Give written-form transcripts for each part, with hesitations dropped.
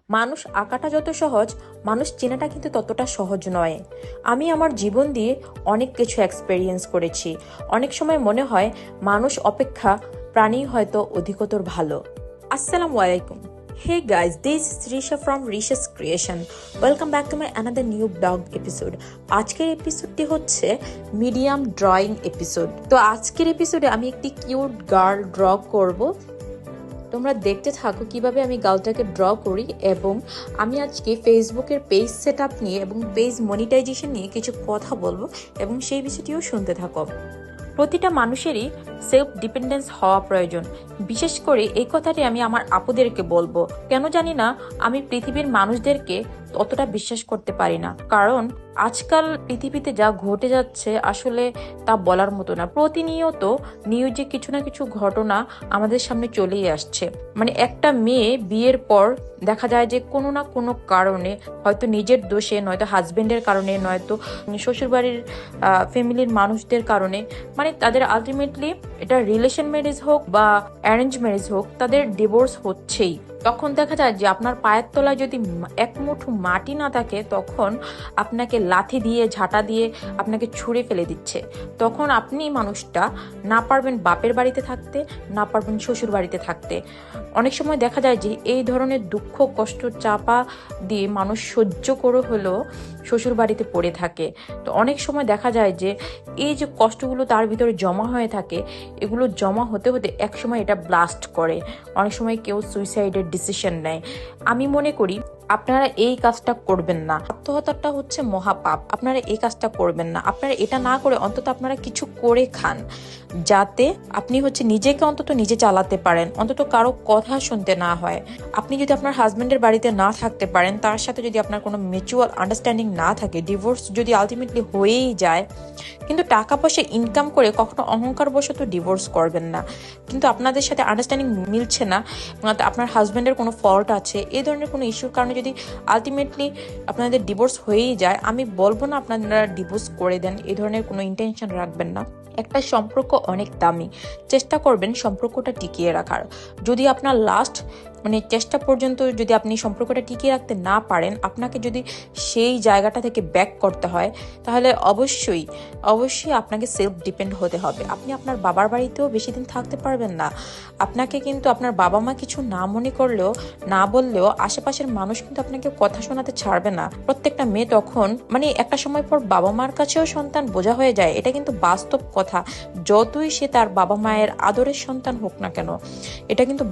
মানুষ আঁকাটা যত সহজ, মানুষ চেনাটা কিন্তু ততটা সহজ নয়। আমি আমার জীবন দিয়ে অনেক কিছু এক্সপেরিয়েন্স করেছি। অনেক সময় মনে হয় মানুষ অপেক্ষা প্রাণী হয়তো অধিকতর ভালো। আসসালামু আলাইকুম। Hey guys, this is Risha from Risha's Creation. Welcome back to my another new blog episode. আজকের এপিসোডটি হচ্ছে মিডিয়াম ড্রয়িং এপিসোড। তো আজকের এপিসোডে আমি একটি কিউট গার্ল ড্র করব। তোমরা দেখতে থাকো কিভাবে আমি গার্লটাকে ড্র করি, এবং আমি আজকে ফেসবুকের পেজ সেট আপ নিয়ে এবং পেজ মনিটাইজেশন নিয়ে কিছু কথা বলবো, এবং সেই বিষয়টিও শুনতে থাকো। প্রতিটা মানুষেরই সেলফ ডিপেন্ডেন্স হওয়া প্রয়োজন। বিশেষ করে এই কথাটি আমি আমার আপুদেরকে বলবো। কেন জানি না, আমি পৃথিবীর মানুষদেরকে অতটা বিশ্বাস করতে পারি না, কারণ আজকাল পৃথিবীতে যা ঘটে যাচ্ছে আসলে তা বলার মতো না। প্রতিনিয়ত নিউজে কিছু না কিছু ঘটনা আমাদের সামনে চলেই আসছে। মানে একটা মেয়ে বিয়ের পর দেখা যায় যে কোনো না কোনো কারণে, হয়তো নিজের দোষে, নয়তো হাজবেন্ডের কারণে, নয়তো শ্বশুরবাড়ির ফ্যামিলির মানুষদের কারণে, মানে তাদের আলটিমেটলি এটা রিলেশন ম্যারেজ হোক বা অ্যারেঞ্জ ম্যারেজ হোক, তাদের ডিভোর্স হচ্ছেই। তখন দেখা যায় যে আপনার পায়ের তলায় যদি এক মুঠো মাটি না থাকে, তখন আপনাকে লাথি দিয়ে, ঝাঁটা দিয়ে আপনাকে ছুঁড়ে ফেলে দিচ্ছে। তখন আপনি মানুষটা না পারবেন বাপের বাড়িতে থাকতে, না পারবেন শ্বশুর বাড়িতে থাকতে। অনেক সময় দেখা যায় যে এই ধরনের দুঃখ কষ্ট চাপা দিয়ে মানুষ সহ্য করে হলেও শ্বশুর বাড়িতে পড়ে থাকে। তো অনেক সময় দেখা যায় যে এই যে কষ্টগুলো তার ভিতরে জমা হয়ে থাকে, এগুলো জমা হতে হতে একসময় এটা ব্লাস্ট করে। অনেক সময় কেউ সুইসাইডের ডিসিশন নেয়। আমি মনে করি আপনারা এই কাজটা করবেন না। আত্মহত্যাটা হচ্ছে মহাপাপ। আপনারা এই কাজটা করবেন না। আপনারা এটা না করে অন্তত আপনারা কিছু করে খান, যাতে আপনি নিজেকে অন্তত নিজে চালাতে পারেন, অন্তত কারো কথা শুনতে না হয়। আপনি যদি আপনার হাজবেন্ডের বাড়িতে না থাকতে পারেন, তার সাথে যদি আপনার কোনো মিউচুয়াল আন্ডারস্ট্যান্ডিং না থাকে, ডিভোর্স যদি আলটিমেটলি হয়েই যায়, কিন্তু টাকা পয়সা ইনকাম করে কখনো অহংকার বশত ডিভোর্স করবেন না। কিন্তু আপনাদের সাথে আন্ডারস্ট্যান্ডিং মিলছে না, আপনার হাজবেন্ডের কোনো ফল্ট আছে, এই ধরনের কোনো ইস্যুর কারণে যদি আলটিমেটলি আপনাদের ডিভোর্স হয়েই যায়, আমি বলবো না আপনারা ডিভোর্স করে দেন, এই ধরনের কোনো ইন্টেনশন রাখবেন না। একটা সম্পর্ক অনেক দামি। চেষ্টা করবেন সম্পর্কটা টিকিয়ে রাখার। যদি আপনার লাস্ট চেষ্টা পর্যন্ত যদি আপনি সম্পর্কটা টিকিয়ে রাখতে না পারেন, আপনাকে যদি সেই জায়গাটা থেকে ব্যাক করতে হয়, তাহলে অবশ্যই আপনাকে সেলফ ডিপেন্ড হতে হবে। আপনি আপনার বাবার বাড়িতেও বেশি দিন থাকতে পারবেন না। আপনাকে কিন্তু আপনার বাবা মা কিছু না মনে করলেও, না বললেও, আশেপাশের মানুষ কিন্তু আপনাকে কথা শোনাতে ছাড়বে না। প্রত্যেকটা মেয়ে তখন একটা সময় পর বাবা মার কাছেও সন্তান বোঝা হয়ে যায়। এটা কিন্তু বাস্তব কথা। যতই সে তার বাবা মায়ের আদরের সন্তান হোক না কেন, এটা কিন্তু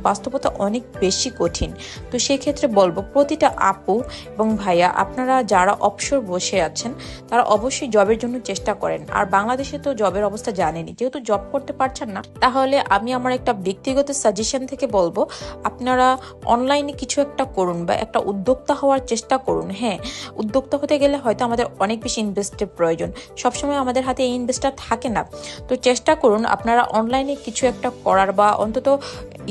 বাস্তবতা অনেক বেশি কঠিন। তো সেক্ষেত্রে বলবো, প্রতিটা আপু এবং ভাইয়া, আপনারা যারা অবসর বসে আছেন, তারা অবশ্যই জবের জন্য চেষ্টা করেন। আর বাংলাদেশে তো জবের অবস্থা জানেনি, যেহেতু জব করতে পারছেন না, তাহলে আমি আমার একটা ব্যক্তিগত সাজেশন থেকে বলবো, আপনারা অনলাইনে কিছু একটা করুন বা একটা উদ্যোক্তা হওয়ার চেষ্টা করুন। হ্যাঁ, উদ্যোক্তা হতে গেলে হয়তো আমাদের অনেক বেশি ইনভেস্টের প্রয়োজন। সবসময় আমাদের হাতে এই ইনভেস্টটা থাকে না। তো চেষ্টা করুন আপনারা অনলাইনে কিছু একটা করার, বা অন্তত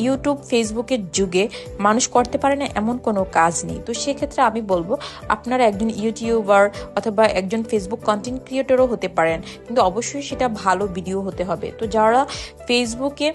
ইউটিউব ফেসবুকের যুগে মানুষ করতে পারে না এমন কোনো কাজ নেই। তো সেক্ষেত্রে আমি বলবো, আপনারা একজন ইউটিউবার অথবা একজন ফেসবুক কন্টেন্ট ক্রিয়েটরও হতে পারেন, কিন্তু অবশ্যই সেটা ভালো ভিডিও হতে হবে। তো যারা ফেসবুকে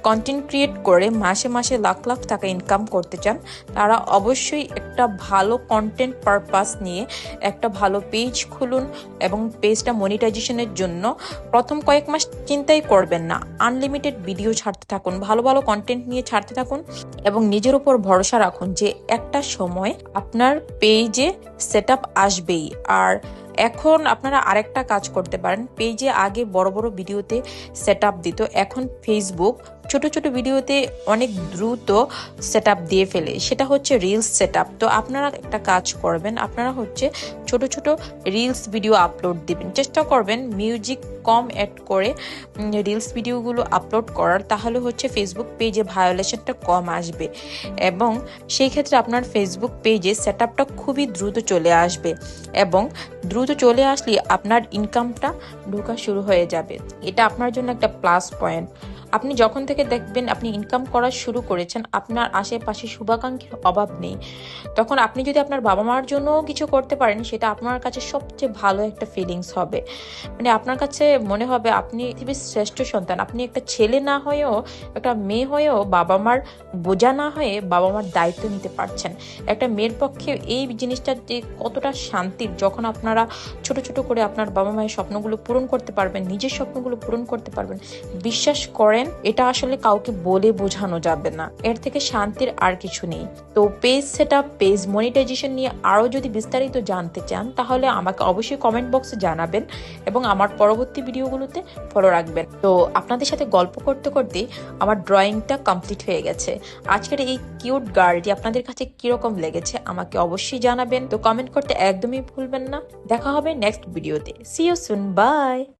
কন্টেন্ট ক্রিয়েট করে মাসে মাসে লাখ লাখ টাকা ইনকাম করতে চান, তারা অবশ্যই একটা ভালো কন্টেন্ট পারপাস নিয়ে একটা ভালো পেজ খুলুন, এবং পেজটা মনিটাইজেশনের জন্য প্রথম কয়েক মাস চিন্তাই করবেন না। আনলিমিটেড ভিডিও ছাড়তে থাকুন, ভালো ভালো কন্টেন্ট নিয়ে ছাড়তে থাকুন, এবং নিজের উপর ভরসা রাখুন যে একটা সময় আপনার পেজে সেট আপ আসবেই। আর এখন আপনারা আরেকটা কাজ করতে পারেন। পেজে আগে বড় বড় ভিডিওতে সেট আপ দিত, এখন ফেসবুক ছোট ছোট ভিডিওতে অনেক দ্রুত সেট আপ দিয়ে ফেলে, সেটা হচ্ছে রিলস সেট আপ। তো আপনারা একটা কাজ করবেন, আপনারা ছোট ছোট রিলস ভিডিও আপলোড দিবেন। চেষ্টা করবেন মিউজিক কম অ্যাড করে রিলস ভিডিওগুলো আপলোড করার, তাহলে ফেসবুক পেজে ভায়োলেশনটা কম আসবে, এবং সেই ক্ষেত্রে আপনার ফেসবুক পেজে সেট আপটা খুবই দ্রুত চলে আসবে, এবং দ্রুত চলে আসলে আপনার ইনকামটা ঢোকা শুরু হয়ে যাবে। এটা আপনার জন্য একটা প্লাস পয়েন্ট। আপনি যখন থেকে দেখবেন আপনি ইনকাম করা শুরু করেছেন, আপনার আশেপাশে শুভাকাঙ্ক্ষীর অভাব নেই। তখন আপনি যদি আপনার বাবা মার জন্য কিছু করতে পারেন, সেটা আপনার কাছে সবচেয়ে ভালো একটা ফিলিংস হবে। মানে আপনার কাছে মনে হবে আপনি পৃথিবীর শ্রেষ্ঠ সন্তান। আপনি একটা ছেলে না হয়েও, একটা মেয়ে হয়েও বাবা মার বোঝা না হয়ে বাবা মার দায়িত্ব নিতে পারছেন। একটা মেয়ের পক্ষে এই জিনিসটা যে কতটা শান্তির, যখন আপনারা ছোট ছোট করে আপনার বাবা মায়ের স্বপ্নগুলো পূরণ করতে পারবেন, নিজের স্বপ্নগুলো পূরণ করতে পারবেন, বিশ্বাস করেন এটা আসলে কাউকে বলে বোঝানো যাবে না। এর থেকে শান্তির আর কিছু নেই। তো পেজ সেটআপ, পেজ মনিটাইজেশন নিয়ে আরো যদি বিস্তারিত জানতে চান, তাহলে আমাকে অবশ্যই কমেন্ট বক্সে জানাবেন এবং আমার পরবর্তী ভিডিওগুলোতে ফলো রাখবেন। তো আপনাদের সাথে গল্প করতে করতে আমার ড্রয়িংটা কমপ্লিট হয়ে গেছে। আজকের এই কিউট গার্লটি আপনাদের কাছে কিরকম লেগেছে আমাকে অবশ্যই জানাবেন। তো কমেন্ট করতে একদমই ভুলবেন না। দেখা হবে নেক্সট ভিডিওতে। See you soon, by.